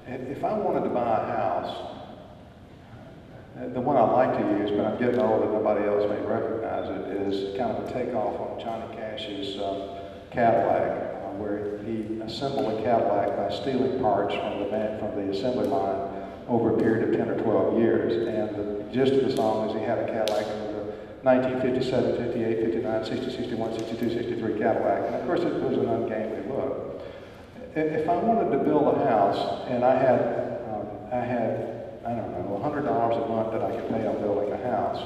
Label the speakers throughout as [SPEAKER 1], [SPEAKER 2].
[SPEAKER 1] If I wanted to buy a house, the one I like to use, but I'm getting old and nobody else may recognize it, is kind of a takeoff on Johnny Cash's Cadillac, where he assembled a Cadillac by stealing parts from the assembly line over a period of 10 or 12 years. And the gist of the song is he had a Cadillac in the 1957, 58, 59, 60, 61, 62, 63 Cadillac. And of course it was an ungainly look. If I wanted to build a house and I had, I don't know, $100 a month that I could pay on building a house,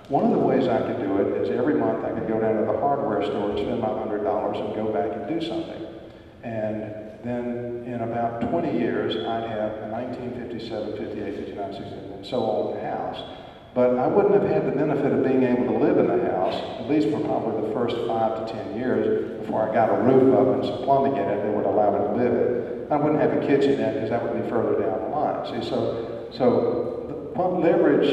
[SPEAKER 1] one of the ways I could do it is every month I could go down to the hardware store and spend my $100 and go back and do something. And then in about 20 years, I'd have a 1957, 58, 59, 60, and so on house. But I wouldn't have had the benefit of being able to live in the house, at least for probably the first 5 to 10 years, before I got a roof up and some plumbing in it that would allow me to live in. I wouldn't have a kitchen in it because that would be further down the line. See, so the pump leverage,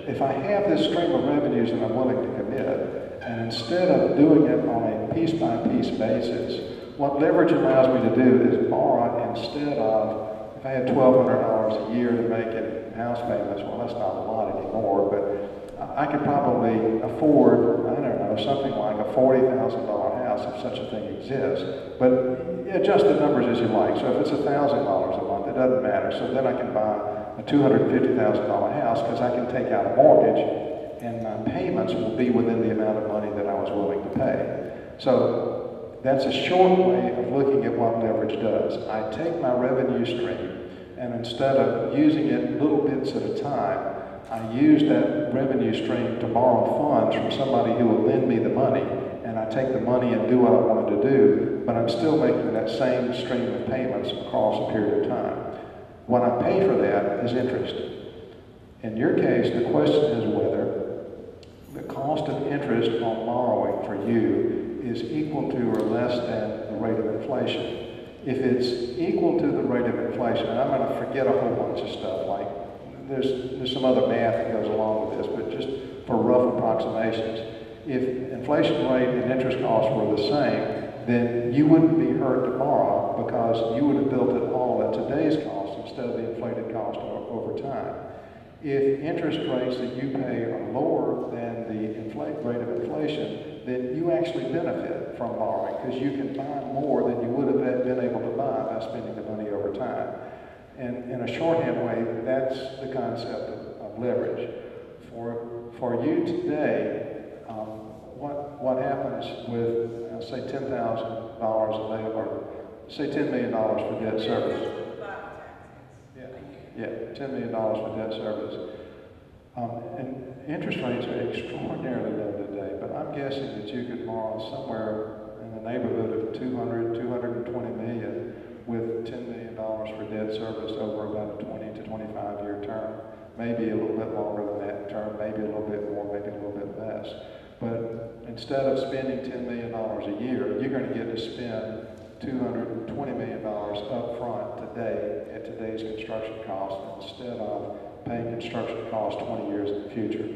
[SPEAKER 1] if I have this stream of revenues that I'm willing to commit, and instead of doing it on a piece-by-piece basis, what leverage allows me to do is borrow instead of, if I had $1,200 a year to make in house payments, well, that's not a lot anymore, but I could probably afford, I don't know, something like a $40,000 house if such a thing exists. But adjust the numbers as you like. So if it's $1,000 a month, it doesn't matter. So then I can buy a $250,000 house because I can take out a mortgage and my payments will be within the amount of money that I was willing to pay. So that's a short way of looking at what leverage does. I take my revenue stream, and instead of using it little bits at a time, I use that revenue stream to borrow funds from somebody who will lend me the money, and I take the money and do what I wanted to do, but I'm still making that same stream of payments across a period of time. What I pay for that is interest. In your case, the question is whether the cost of interest on borrowing for you is equal to or less than the rate of inflation. If it's equal to the rate of inflation, and I'm going to forget a whole bunch of stuff, like there's some other math that goes along with this, but just for rough approximations, if inflation rate and interest costs were the same, then you wouldn't be hurt to borrow because you would have built it all at today's cost instead of the inflated cost over time. If interest rates that you pay are lower than the rate of inflation, then you actually benefit from borrowing because you can buy more than you would have been able to buy by spending the money over time. And in a shorthand way, that's the concept of leverage. For you today, what happens with, say, $10,000 a day, or say $10 million for debt service? Yeah, $10 million for debt service. And interest rates are extraordinarily low today, but I'm guessing that you could borrow somewhere in the neighborhood of 220 million with $10 million for debt service over about a 20 to 25 year term. Maybe a little bit longer than that term, maybe a little bit more, maybe a little bit less. But instead of spending $10 million a year, you're going to get to spend $220 million up front today at today's construction cost instead of paying construction costs 20 years in the future.